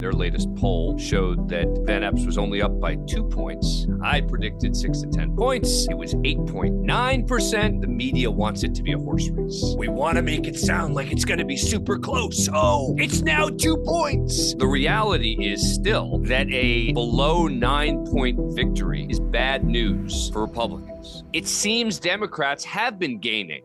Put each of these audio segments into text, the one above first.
Their latest poll showed that Van Epps was only up by 2 points. I predicted 6 to 10 points. It was 8.9%. The media wants it to be a horse race. We want to make it sound like it's going to be super close. Oh, it's now 2 points. The reality is still that a below 9-point victory is bad news for Republicans. It seems Democrats have been gaining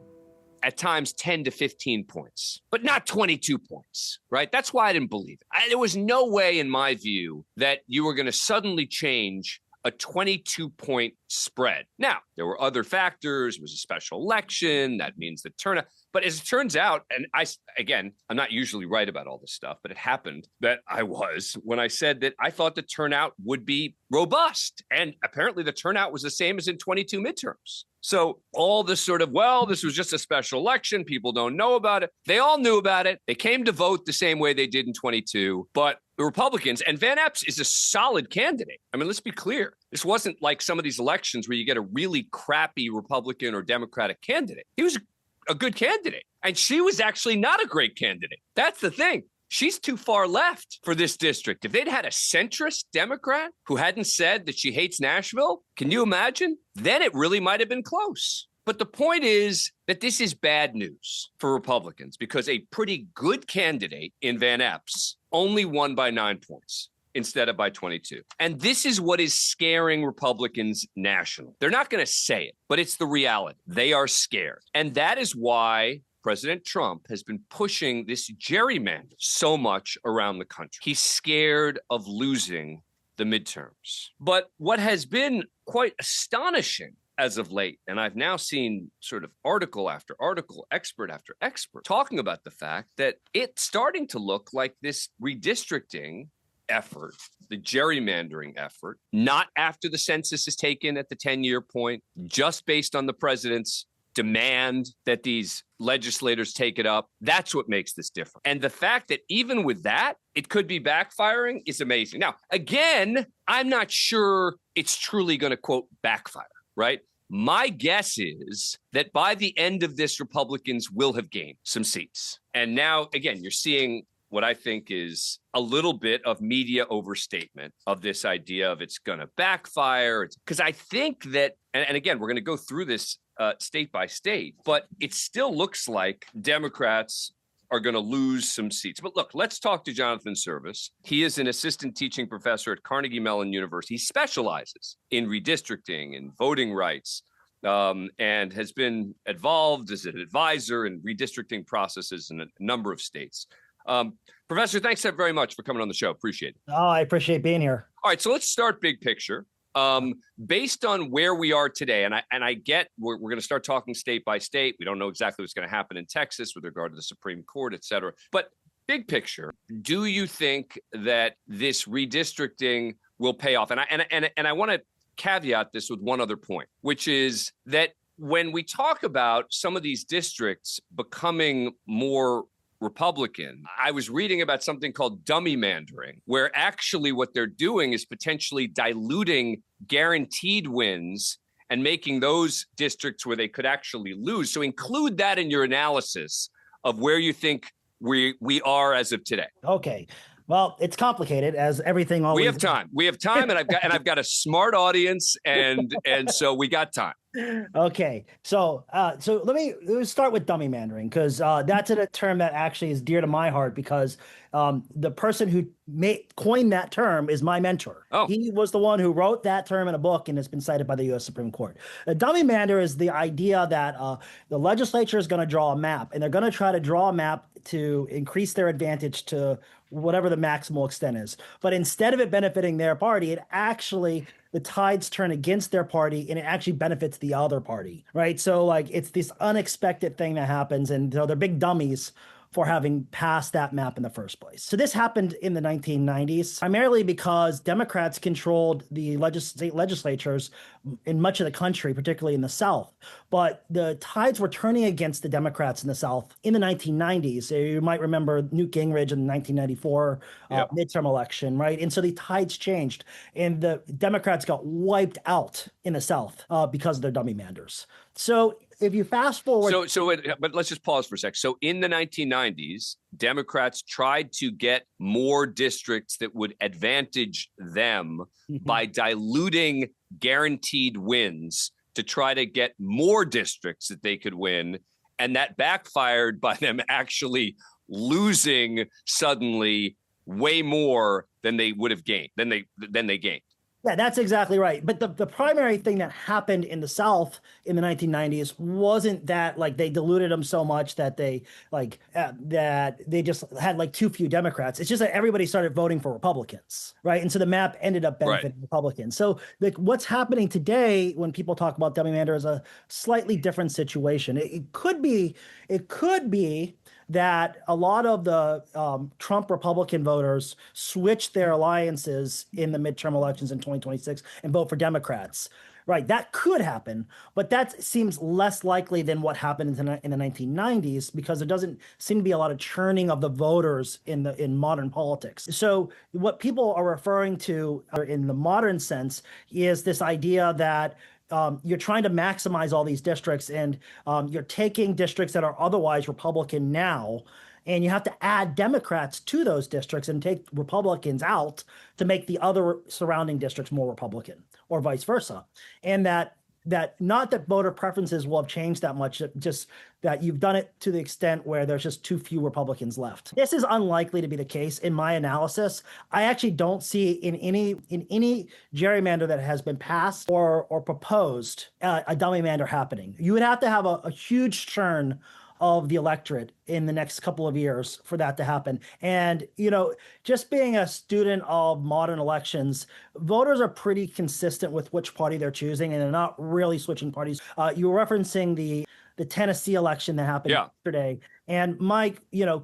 at times 10 to 15 points, but not 22 points, right? That's why I didn't believe it. There was no way, in my view, that you were going to suddenly change a 22-point spread. Now, there were other factors. It was a special election. That means the turnout. But as it turns out, and I'm not usually right about all this stuff, but it happened that I was when I said that I thought the turnout would be robust. And apparently the turnout was the same as in 22 midterms. So all this sort of, well, this was just a special election. People don't know about it. They all knew about it. They came to vote the same way they did in 22. But the Republicans, and Van Epps is a solid candidate. I mean, let's be clear. This wasn't like some of these elections where you get a really crappy Republican or Democratic candidate. He was a good candidate. And she was actually not a great candidate. That's the thing. She's too far left for this district. If they'd had a centrist Democrat who hadn't said that she hates Nashville, can you imagine? Then it really might have been close. But the point is that this is bad news for Republicans because a pretty good candidate in Van Epps only won by 9 points instead of by 22. And this is what is scaring Republicans nationally. They're not going to say it, but it's the reality. They are scared. And that is why President Trump has been pushing this gerrymander so much around the country. He's scared of losing the midterms. But what has been quite astonishing as of late, and I've now seen sort of article after article, expert after expert, talking about the fact that it's starting to look like this redistricting effort, the gerrymandering effort, not after the census is taken at the 10-year point, just based on the president's demand that these legislators take it up. That's what makes this different. And the fact that even with that, it could be backfiring is amazing. Now, again, I'm not sure it's truly going to, quote, backfire, right? My guess is that by the end of this, Republicans will have gained some seats. And now, again, you're seeing what I think is a little bit of media overstatement of this idea of it's going to backfire. Because I think that, and again, we're going to go through this state by state, but it still looks like Democrats are going to lose some seats. But look, let's talk to Jonathan Cervas. He is an assistant teaching professor at Carnegie Mellon University. He specializes in redistricting and voting rights and has been involved as an advisor in redistricting processes in a number of states. Professor, thanks very much for coming on the show. Appreciate it. Oh, I appreciate being here. All right, so let's start big picture. Based on where we are today, and I get we're going to start talking state by state. We don't know exactly what's going to happen in Texas with regard to the Supreme Court, et cetera. But big picture, do you think that this redistricting will pay off? And I want to caveat this with one other point, which is that when we talk about some of these districts becoming more Republican, I was reading about something called Gerrymandering, where actually what they're doing is potentially diluting guaranteed wins and making those districts where they could actually lose. So include that in your analysis of where you think we are as of today. Okay. Well, it's complicated as everything always. We have time, and I've got a smart audience, and so we got time. Okay, so let me start with Gerrymandering because that's a term that actually is dear to my heart because the person who coined that term is my mentor. Oh. He was the one who wrote that term in a book and it's been cited by the U.S. Supreme Court. Gerrymander is the idea that the legislature is going to draw a map and they're going to try to draw a map to increase their advantage to whatever the maximal extent is. But instead of it benefiting their party, the tides turn against their party and it actually benefits the other party, right? So like it's this unexpected thing that happens and they're big dummies for having passed that map in the first place. So this happened in the 1990s, primarily because Democrats controlled the state legislatures in much of the country, particularly in the South. But the tides were turning against the Democrats in the South in the 1990s. So you might remember Newt Gingrich in the 1994 midterm election, right? And so the tides changed and the Democrats got wiped out in the South because of their Gerrymanders. So if you fast forward. But let's just pause for a sec. So in the 1990s, Democrats tried to get more districts that would advantage them by diluting guaranteed wins to try to get more districts that they could win. And that backfired by them actually losing suddenly way more than they would have gained, than they gained. Yeah, that's exactly right. But the primary thing that happened in the South in the 1990s wasn't that like they diluted them so much that they that they just had like too few Democrats. It's just that everybody started voting for Republicans, right? And so the map ended up benefiting Republicans. So like what's happening today when people talk about Gerrymander is a slightly different situation. It could be that a lot of the Trump Republican voters switch their alliances in the midterm elections in 2026 and vote for Democrats. Right, that could happen, but that seems less likely than what happened in the 1990s because there doesn't seem to be a lot of churning of the voters in modern politics. So what people are referring to in the modern sense is this idea that you're trying to maximize all these districts and you're taking districts that are otherwise Republican now, and you have to add Democrats to those districts and take Republicans out to make the other surrounding districts more Republican or vice versa. And that not that voter preferences will have changed that much, just that you've done it to the extent where there's just too few Republicans left. This is unlikely to be the case in my analysis. I actually don't see in any gerrymander that has been passed or proposed a Gerrymander happening. You would have to have a huge churn of the electorate in the next couple of years for that to happen. And, just being a student of modern elections, voters are pretty consistent with which party they're choosing, and they're not really switching parties. You were referencing the Tennessee election that happened yesterday. And my,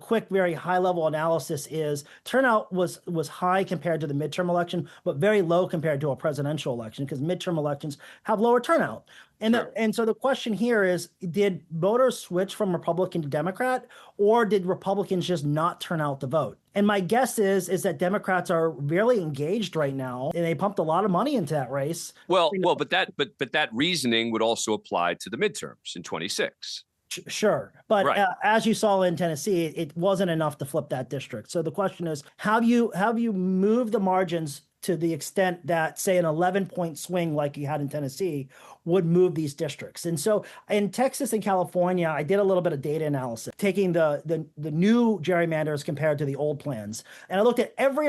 quick, very high level analysis is turnout was high compared to the midterm election, but very low compared to a presidential election because midterm elections have lower turnout. And so the question here is, did voters switch from Republican to Democrat, or did Republicans just not turn out to vote? And my guess is that Democrats are really engaged right now, and they pumped a lot of money into that race. But that reasoning would also apply to the midterms in 26. Sure. But as you saw in Tennessee, it wasn't enough to flip that district. So the question is, have you moved the margins to the extent that, say, an 11-point swing like you had in Tennessee would move these districts? And so in Texas and California, I did a little bit of data analysis, taking the new gerrymanders compared to the old plans. And I looked at every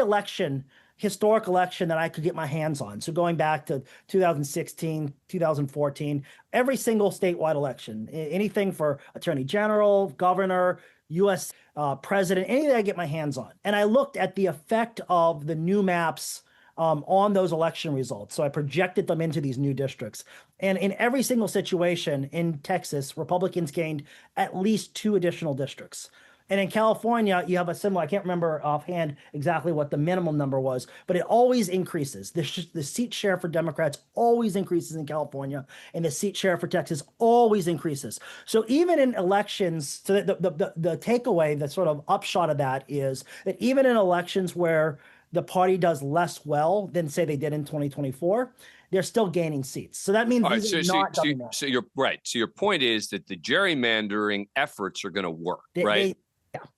historic election that I could get my hands on. So going back to 2016, 2014, every single statewide election, anything for attorney general, governor, U.S. President, anything I get my hands on. And I looked at the effect of the new maps on those election results. So I projected them into these new districts. And in every single situation in Texas, Republicans gained at least 2 additional districts. And in California, you have a similar, I can't remember offhand exactly what the minimum number was, but it always increases. The seat share for Democrats always increases in California, and the seat share for Texas always increases. So even in elections, so the takeaway, the sort of upshot of that is that even in elections where the party does less well than, say, they did in 2024, they're still gaining seats. So that means so you're right. So your point is that the gerrymandering efforts are going to work, right?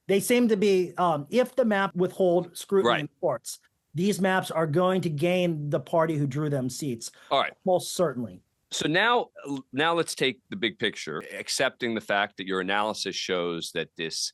They seem to be, if the map withhold scrutiny in courts, these maps are going to gain the party who drew them seats. All right. Most certainly. So now let's take the big picture, accepting the fact that your analysis shows that this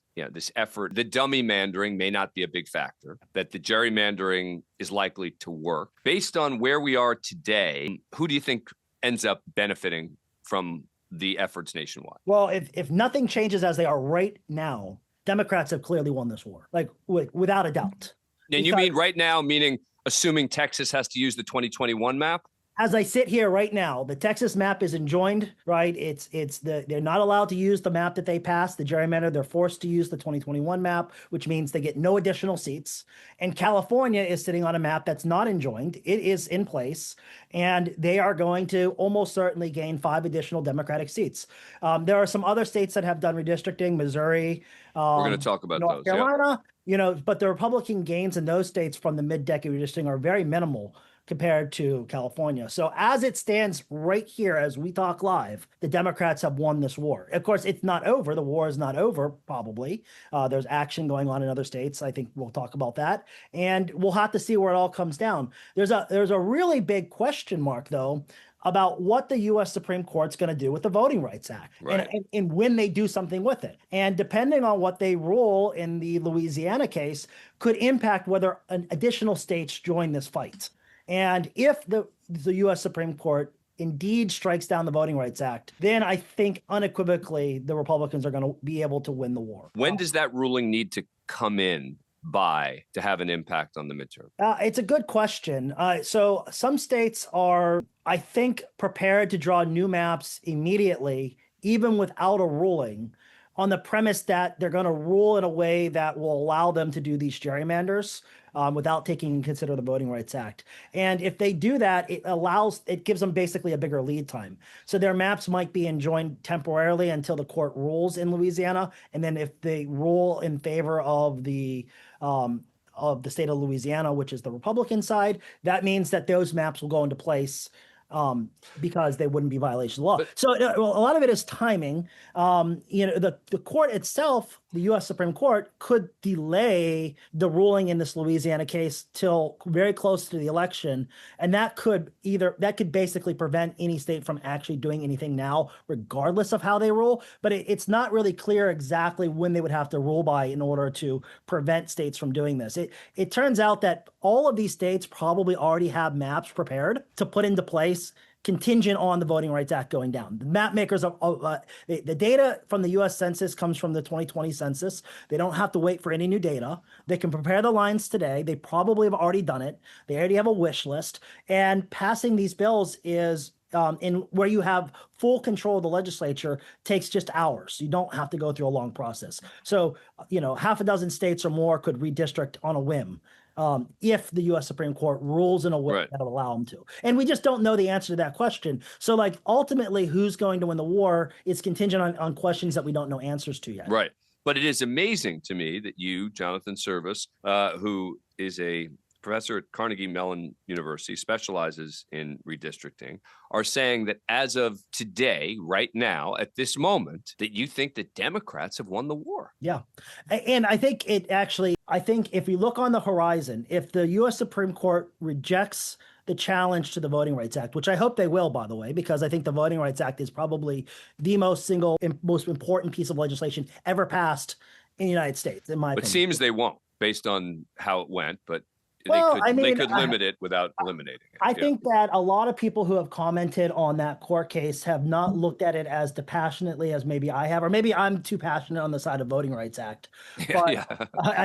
effort, the Gerrymandering may not be a big factor, that the gerrymandering is likely to work. Based on where we are today, who do you think ends up benefiting from the efforts nationwide? Well, if nothing changes as they are right now, Democrats have clearly won this war, like without a doubt. And you mean right now, meaning assuming Texas has to use the 2021 map? As I sit here right now, the Texas map is enjoined, right? They're not allowed to use the map that they passed, the gerrymander. They're forced to use the 2021 map, which means they get no additional seats. And California is sitting on a map that's not enjoined. It is in place, and they are going to almost certainly gain 5 additional Democratic seats. There are some other states that have done redistricting, Missouri. We're going to talk about North Carolina, but the Republican gains in those states from the mid-decade redistricting are very minimal compared to California. So as it stands right here, as we talk live, the Democrats have won this war. Of course, it's not over. The war is not over, probably. There's action going on in other states. I think we'll talk about that. And we'll have to see where it all comes down. There's a really big question mark, though, about what the U.S. Supreme Court's going to do with the Voting Rights Act, right, and when they do something with it. And depending on what they rule in the Louisiana case could impact whether additional states join this fight. And if the U.S. Supreme Court indeed strikes down the Voting Rights Act, then I think unequivocally the Republicans are going to be able to win the war. When does that ruling need to come in by to have an impact on the midterm? It's a good question. So some states are, I think, prepared to draw new maps immediately, even without a ruling, on the premise that they're going to rule in a way that will allow them to do these gerrymanders without taking into consider the Voting Rights Act. And if they do that, it gives them basically a bigger lead time. So their maps might be enjoined temporarily until the court rules in Louisiana. And then if they rule in favor of the state of Louisiana, which is the Republican side, that means that those maps will go into place because they wouldn't be violation of law. So a lot of it is timing. The court itself, the U.S. Supreme Court, could delay the ruling in this Louisiana case till very close to the election, and that could basically prevent any state from actually doing anything now, regardless of how they rule. But it's not really clear exactly when they would have to rule by in order to prevent states from doing this. It turns out that all of these states probably already have maps prepared to put into place contingent on the Voting Rights Act going down. The map makers the data from the U.S. Census comes from the 2020 census. They don't have to wait for any new data. They can prepare the lines today. They probably have already done it. They already have a wish list. And passing these bills is in where you have full control of the legislature takes just hours. You don't have to go through a long process. So, half a dozen states or more could redistrict on a whim. If the U.S. Supreme Court rules in a way that will allow them to. And we just don't know the answer to that question. So, ultimately, who's going to win the war is contingent on questions that we don't know answers to yet. Right. But it is amazing to me that you, Jonathan Cervas, who is a professor at Carnegie Mellon University, specializes in redistricting, are saying that as of today, right now, at this moment, that you think that Democrats have won the war. Yeah. And I think if you look on the horizon, if the U.S. Supreme Court rejects the challenge to the Voting Rights Act, which I hope they will, by the way, because I think the Voting Rights Act is probably the most important piece of legislation ever passed in the United States, in my opinion. It seems they won't, based on how it went, but they could limit it without eliminating it. I think that a lot of people who have commented on that court case have not looked at it as dispassionately as maybe I have, or maybe I'm too passionate on the side of Voting Rights Act. But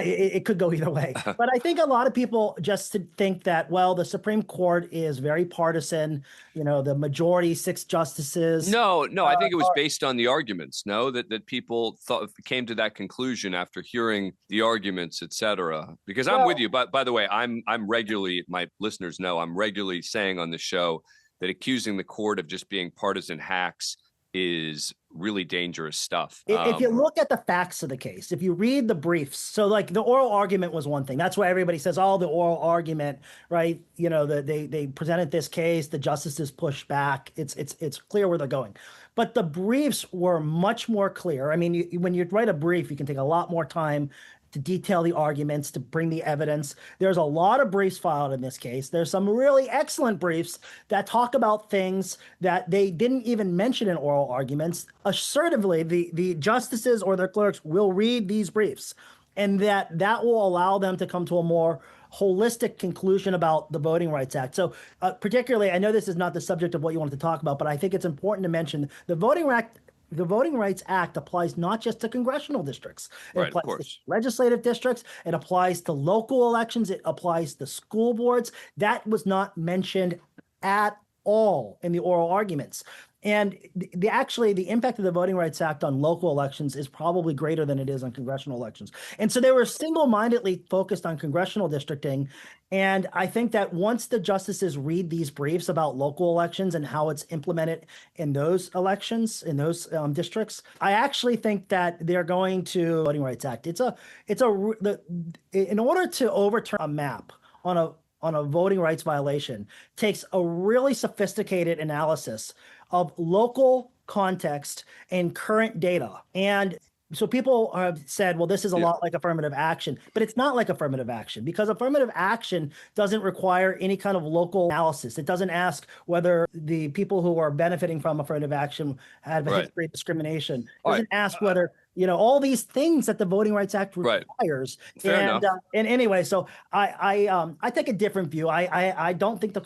it could go either way. But I think a lot of people just think that, well, the Supreme Court is very partisan. The majority, 6 justices. No, I think it was based on the arguments. No, that people came to that conclusion after hearing the arguments, et cetera. Because I'm with you. But by the way, I'm regularly, my listeners know, I'm regularly saying on the show that accusing the court of just being partisan hacks is really dangerous stuff. If you look at the facts of the case, if you read the briefs, so the oral argument was one thing. That's why everybody says, the oral argument, right? They presented this case, the justices pushed back. It's clear where they're going. But the briefs were much more clear. I mean, when you write a brief, you can take a lot more time to detail the arguments, to bring the evidence. There's a lot of briefs filed in this case. There's some really excellent briefs that talk about things that they didn't even mention in oral arguments. Assertively, the justices or their clerks will read these briefs, and that will allow them to come to a more holistic conclusion about the Voting Rights Act. So particularly, I know this is not the subject of what you wanted to talk about, but I think it's important to mention the Voting Rights Act applies not just to congressional districts. It applies to legislative districts. It applies to local elections. It applies to school boards. That was not mentioned at all in the oral arguments. And the impact of the Voting Rights Act on local elections is probably greater than it is on congressional elections. And so they were single-mindedly focused on congressional districting. And I think that once the justices read these briefs about local elections and how it's implemented in those elections, in those districts, I actually think that they're going to Voting Rights Act. In order to overturn a map on on a voting rights violation takes a really sophisticated analysis of local context and current data. And so people have said, well, this is a lot like affirmative action, but it's not like affirmative action, because affirmative action doesn't require any kind of local analysis. It doesn't ask whether the people who are benefiting from affirmative action have a history of discrimination. It doesn't ask whether, all these things that the Voting Rights Act requires. Fair enough. And anyway, so I take a different view. I don't think the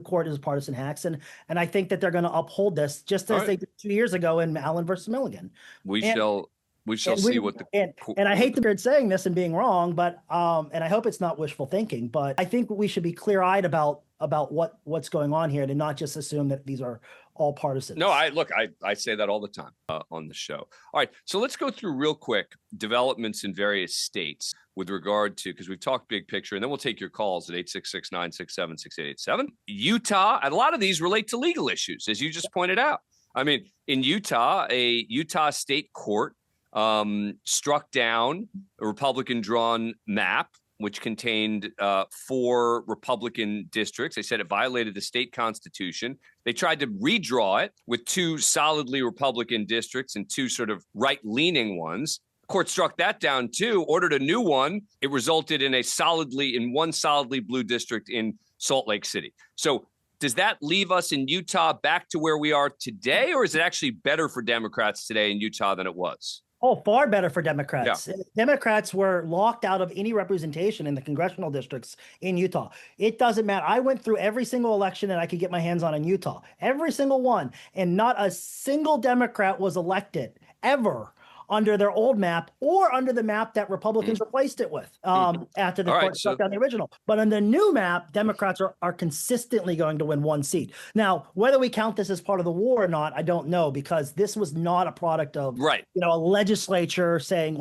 court is partisan hacks, and I think that they're going to uphold this just as they did 2 years ago in Allen versus Milligan. We shall see what the and I hate to be saying this and being wrong, but and I hope it's not wishful thinking, but I think we should be clear-eyed about what's going on here, and not just assume that these are all partisans. No, I say that all the time on the show. All right, so let's go through real quick developments in various states with regard to, because we've talked big picture, and then we'll take your calls at 866-967-6887. Utah, and a lot of these relate to legal issues, as you just pointed out. I mean, in Utah, a Utah state court struck down a Republican-drawn map, which contained 4 Republican districts. They said it violated the state constitution. They tried to redraw it with 2 solidly Republican districts and 2 sort of right-leaning ones. The court struck that down too, ordered a new one. It resulted in one solidly blue district in Salt Lake City. So does that leave us in Utah back to where we are today, or is it actually better for Democrats today in Utah than it was? Oh, far better for Democrats. Yeah. Democrats were locked out of any representation in the congressional districts in Utah. It doesn't matter. I went through every single election that I could get my hands on in Utah, every single one, and not a single Democrat was elected ever under their old map or under the map that Republicans replaced it with after the court struck down the original. But on the new map, Democrats are consistently going to win 1 seat. Now, whether we count this as part of the war or not, I don't know, because this was not a product of a legislature saying,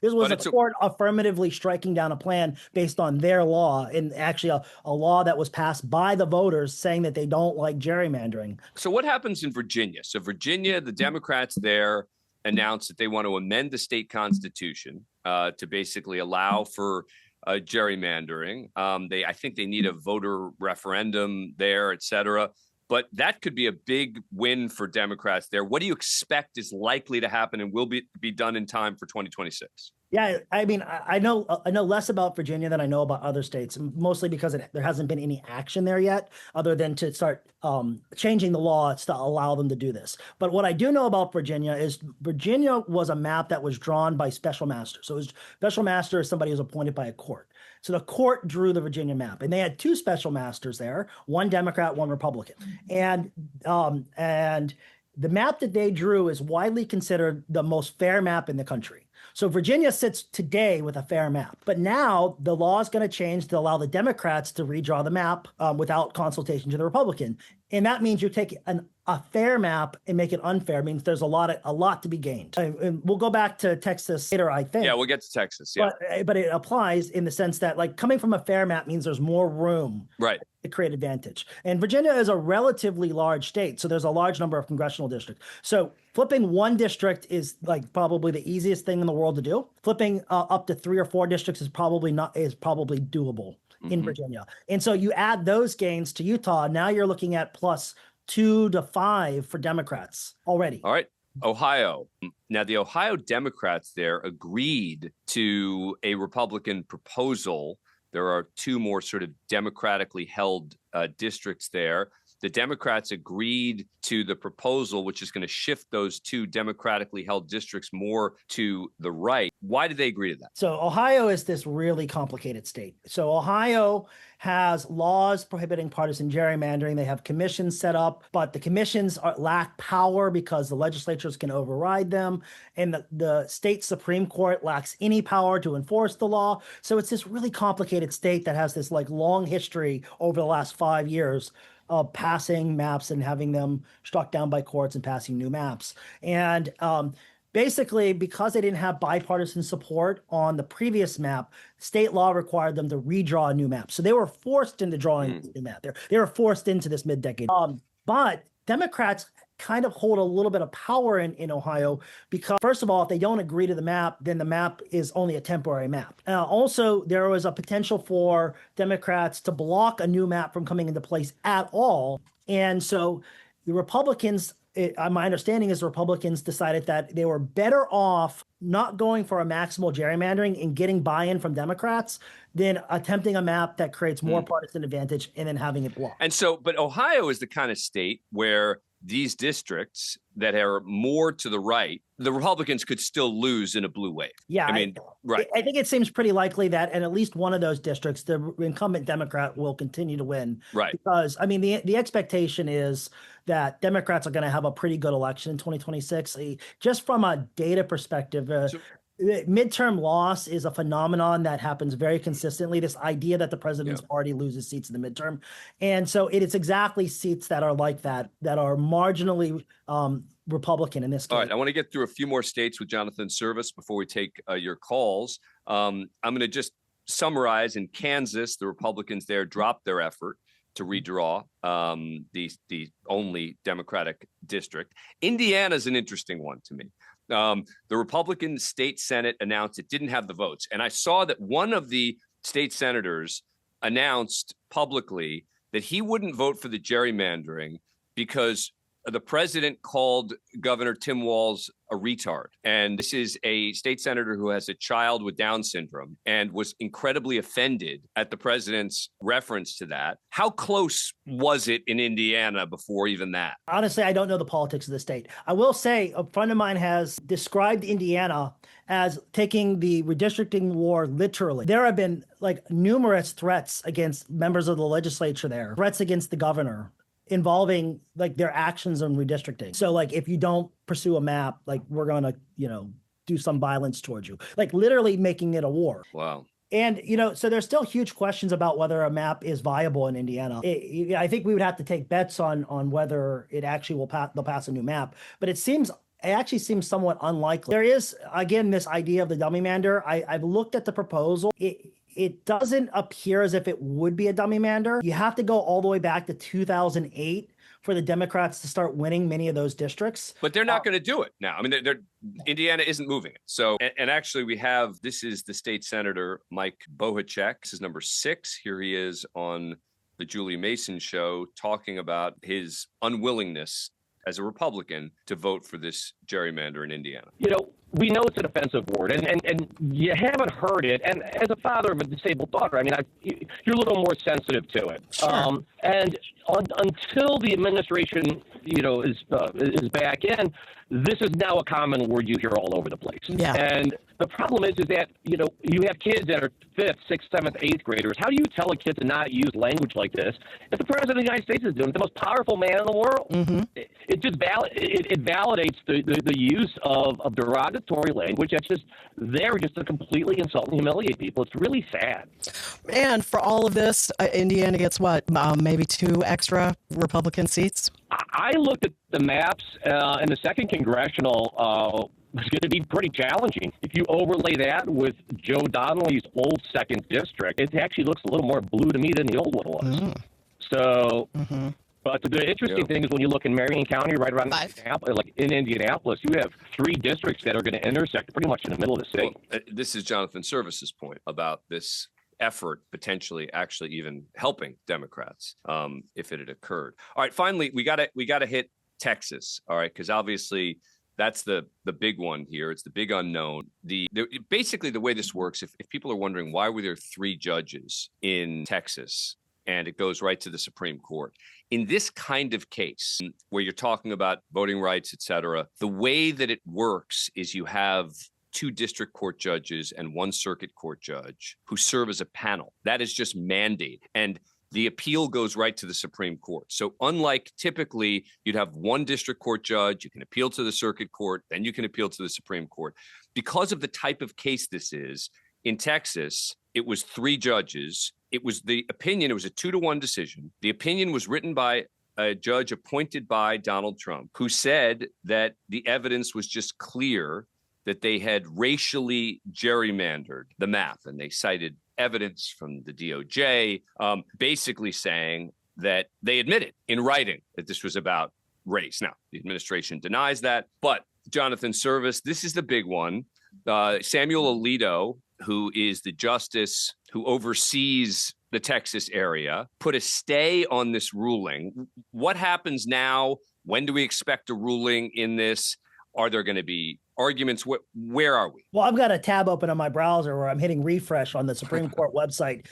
This was a court affirmatively striking down a plan based on their law, and actually a law that was passed by the voters saying that they don't like gerrymandering. So what happens in Virginia? So Virginia, the Democrats there announced that they want to amend the state constitution to basically allow for gerrymandering. I think they need a voter referendum there, et cetera. But that could be a big win for Democrats there. What do you expect is likely to happen and will be done in time for 2026? Yeah, I mean, I know less about Virginia than I know about other states, mostly because there hasn't been any action there yet, other than to start changing the law to allow them to do this. But what I do know about Virginia is Virginia was a map that was drawn by special master. So special master is somebody who's appointed by a court. So the court drew the Virginia map, and they had 2 special masters there, one Democrat, one Republican, and the map that they drew is widely considered the most fair map in the country. So Virginia sits today with a fair map, but now the law is going to change to allow the Democrats to redraw the map without consultation to the Republican. And that means you take a fair map and make it unfair. It means there's a lot to be gained. And we'll go back to Texas later, I think. Yeah, we'll get to Texas. Yeah, but it applies in the sense that, like, coming from a fair map means there's more room to create advantage. And Virginia is a relatively large state, so there's a large number of congressional districts. So flipping 1 district is like probably the easiest thing in the world to do. Flipping up to 3 or 4 districts is probably doable in Virginia. And so you add those gains to Utah, now you're looking at plus 2 to 5 for Democrats already. All right. Ohio. Now, the Ohio Democrats there agreed to a Republican proposal. There are 2 more sort of democratically held districts there. The Democrats agreed to the proposal, which is going to shift those 2 democratically held districts more to the right. Why did they agree to that? So Ohio is this really complicated state. So Ohio has laws prohibiting partisan gerrymandering. They have commissions set up, but the commissions lack power because the legislatures can override them. And the state Supreme Court lacks any power to enforce the law. So it's this really complicated state that has this like long history over the last 5 years of passing maps and having them struck down by courts and passing new maps. And basically, because they didn't have bipartisan support on the previous map, state law required them to redraw a new map. So they were forced into drawing a new map. They were forced into this mid-decade. But Democrats kind of hold a little bit of power in Ohio because, first of all, if they don't agree to the map, then the map is only a temporary map. Also, there was a potential for Democrats to block a new map from coming into place at all. And so the Republicans, my understanding is the Republicans decided that they were better off not going for a maximal gerrymandering and getting buy-in from Democrats than attempting a map that creates more partisan advantage and then having it blocked. And so, but Ohio is the kind of state where these districts that are more to the right, the Republicans could still lose in a blue wave. Yeah, I mean, right. I think it seems pretty likely that in at least one of those districts, the incumbent Democrat will continue to win. Right. Because, I mean, the expectation is that Democrats are going to have a pretty good election in 2026. Just from a data perspective, midterm loss is a phenomenon that happens very consistently. This idea that the president's party loses seats in the midterm. And so it is exactly seats that are like that are marginally Republican in this case. All right, I want to get through a few more states with Jonathan Cervas before we take your calls. I'm going to just summarize. In Kansas, the Republicans there dropped their effort to redraw the only Democratic district. Indiana is an interesting one to me. The Republican state Senate announced it didn't have the votes. And I saw that one of the state senators announced publicly that he wouldn't vote for the gerrymandering because the president called Governor Tim Walz a retard. And this is a state senator who has a child with Down syndrome and was incredibly offended at the president's reference to that. How close was it in Indiana before even that? Honestly, I don't know the politics of the state. I will say a friend of mine has described Indiana as taking the redistricting war literally. There have been like numerous threats against members of the legislature there, threats against the governor, involving like their actions on redistricting. So like, if you don't pursue a map, like we're going to, do some violence towards you, like literally making it a war. Wow. And, so there's still huge questions about whether a map is viable in Indiana. I think we would have to take bets on whether it actually they'll pass a new map, but it actually seems somewhat unlikely. There is, again, this idea of the Gerrymander. I've looked at the proposal. It doesn't appear as if it would be a Gerrymander. You have to go all the way back to 2008 for the Democrats to start winning many of those districts. But they're not going to do it now. I mean, Indiana isn't moving it. So, and actually this is the state senator, Mike Bohacek. This is number 6. Here he is on the Julie Mason show talking about his unwillingness as a Republican to vote for this gerrymander in Indiana. We know it's an offensive word, and you haven't heard it. And as a father of a disabled daughter, I mean, you're a little more sensitive to it. Sure. And until the administration, is back in, this is now a common word you hear all over the place. Yeah. And the problem is that, you have kids that are 5th, 6th, 7th, 8th graders. How do you tell a kid to not use language like this if the president of the United States is doing it, the most powerful man in the world? Mm-hmm. It just validates the use of derogatory language that's just there just to completely insult and humiliate people. It's really sad. And for all of this, Indiana gets what, maybe 2 extra Republican seats? I looked at the maps, and the 2nd congressional was going to be pretty challenging. If you overlay that with Joe Donnelly's old 2nd district, it actually looks a little more blue to me than the old one was. Mm. So, but the interesting thing is when you look in Marion County, right around like in Indianapolis, you have 3 districts that are going to intersect pretty much in the middle of the state. Well, this is Jonathan Cervas's point about this effort potentially actually even helping Democrats if it had occurred. All right, finally, we got to hit Texas. All right, because obviously that's the big one here. It's the big unknown. Basically the way this works, if people are wondering why were there 3 judges in Texas, and it goes right to the Supreme Court. In this kind of case where you're talking about voting rights, et cetera, the way that it works is you have 2 district court judges and 1 circuit court judge who serve as a panel. That is just mandated. And the appeal goes right to the Supreme Court. So unlike typically you'd have 1 district court judge, you can appeal to the circuit court, then you can appeal to the Supreme Court. Because of the type of case this is, in Texas, it was 3 judges. It was a 2-1 decision. The opinion was written by a judge appointed by Donald Trump, who said that the evidence was just clear that they had racially gerrymandered the map. And they cited evidence from the DOJ, basically saying that they admitted in writing that this was about race. Now, the administration denies that, but Jonathan Cervas, this is the big one. Samuel Alito, who is the justice who oversees the Texas area, put a stay on this ruling. What happens now? When do we expect a ruling in this? Are there going to be arguments? Where are we? Well, I've got a tab open on my browser where I'm hitting refresh on the Supreme Court website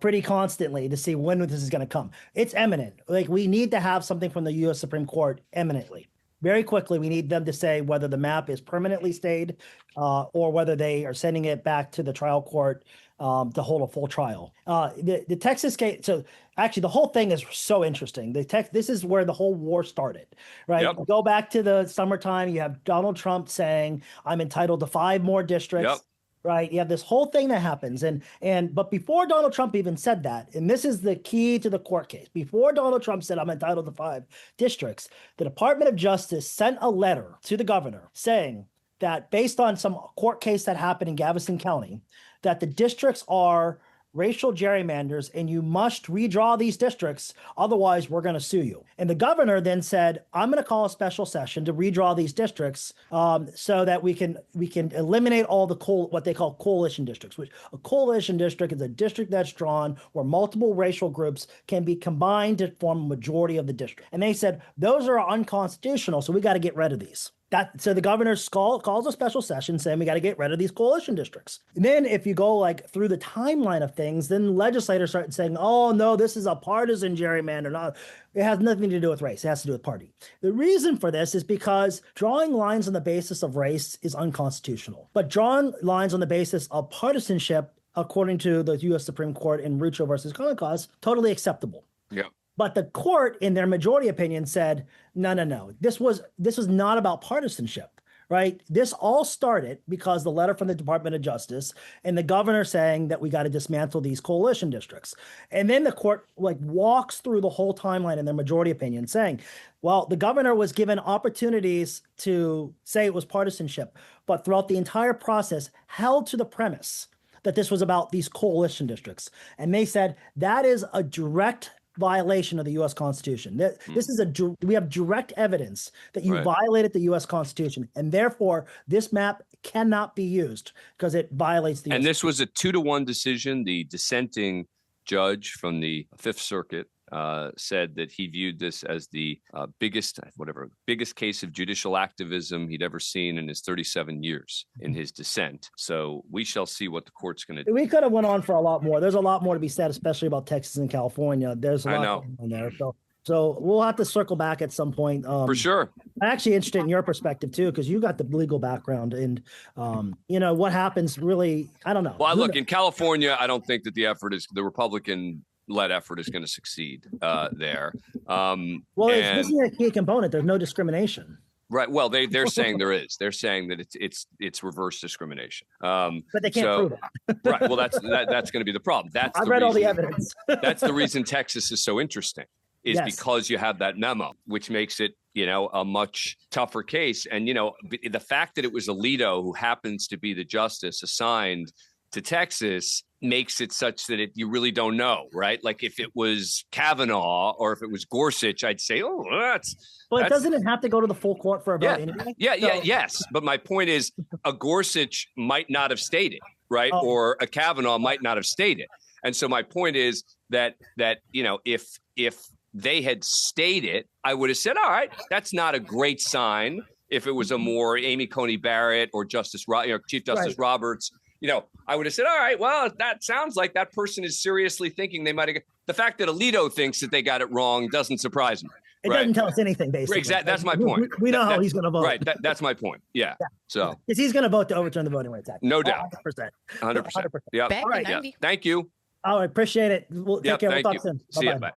pretty constantly to see when this is going to come. It's imminent. Like, we need to have something from the U.S. Supreme Court imminently. Very quickly, we need them to say whether the map is permanently stayed or whether they are sending it back to the trial court to hold a full trial. The Texas case, so actually the whole thing is so interesting. This is where the whole war started, right? Yep. Go back to the summertime, you have Donald Trump saying, I'm entitled to 5 more districts. Yep. Right. You have this whole thing that happens. But before Donald Trump even said that, and this is the key to the court case, before Donald Trump said, I'm entitled to 5 districts, the Department of Justice sent a letter to the governor saying that based on some court case that happened in Galveston County, that the districts are racial gerrymanders and you must redraw these districts. Otherwise, we're going to sue you. And the governor then said, I'm going to call a special session to redraw these districts so that we can eliminate all the what they call coalition districts, which a coalition district is a district that's drawn where multiple racial groups can be combined to form a majority of the district. And they said, those are unconstitutional, so we got to get rid of these. So the governor calls a special session saying we got to get rid of these coalition districts. And then if you go like through the timeline of things, then legislators started saying, oh, no, this is a partisan gerrymander. No, it has nothing to do with race. It has to do with party. The reason for this is because drawing lines on the basis of race is unconstitutional. But drawing lines on the basis of partisanship, according to the U.S. Supreme Court in Rucho versus Conoco's, totally acceptable. Yeah. But the court, in their majority opinion, said, no. This was not about partisanship, right? This all started because the letter from the Department of Justice and the governor saying that we got to dismantle these coalition districts. And then the court walks through the whole timeline in their majority opinion saying, well, the governor was given opportunities to say it was partisanship, but throughout the entire process held to the premise that this was about these coalition districts. And they said that is a direct violation of the U.S. Constitution. This is we have direct evidence that you violated the U.S. Constitution, and therefore this map cannot be used because it violates the. And this was a 2-1 decision. The dissenting judge from the Fifth Circuit said that he viewed this as the biggest case of judicial activism he'd ever seen in his 37 years in his dissent. So we shall see what the court's going to do. We could have went on for a lot more. There's a lot more to be said, especially about Texas and California. There's a lot on there. So we'll have to circle back at some point. For sure. I'm actually interested in your perspective too, because you got the legal background and what happens really, I don't know. Well, look, in California, I don't think that the Republican-led effort is going to succeed there. This is a key component. There's no discrimination. Right. Well, they're saying there is. They're saying that it's reverse discrimination. But they can't prove it. Right. Well, that's going to be the problem. I've read all the evidence. That's the reason Texas is so interesting, because you have that memo, which makes it, a much tougher case. And, the fact that it was Alito who happens to be the justice assigned to Texas makes it such that you really don't know, right? Like if it was Kavanaugh or if it was Gorsuch, I'd say, doesn't it have to go to the full court for a vote anyway? Yes. But my point is a Gorsuch might not have stayed it, right? Or a Kavanaugh might not have stayed it. And so my point is that if they had stayed it, I would have said, all right, that's not a great sign. If it was a more Amy Coney Barrett or Chief Justice Roberts, I would have said, all right, well, that sounds like that person is seriously thinking they might have. The fact that Alito thinks that they got it wrong doesn't surprise me. It doesn't tell us anything, basically. Exactly. That's my point. We know how he's going to vote. Right. That's my point. Yeah. So. Because he's going to vote to overturn the Voting Rights Act. No doubt. 100%. 100%. Yeah. All right. Thank you. All right. Appreciate it. We'll take care. We'll talk soon. See you. Bye.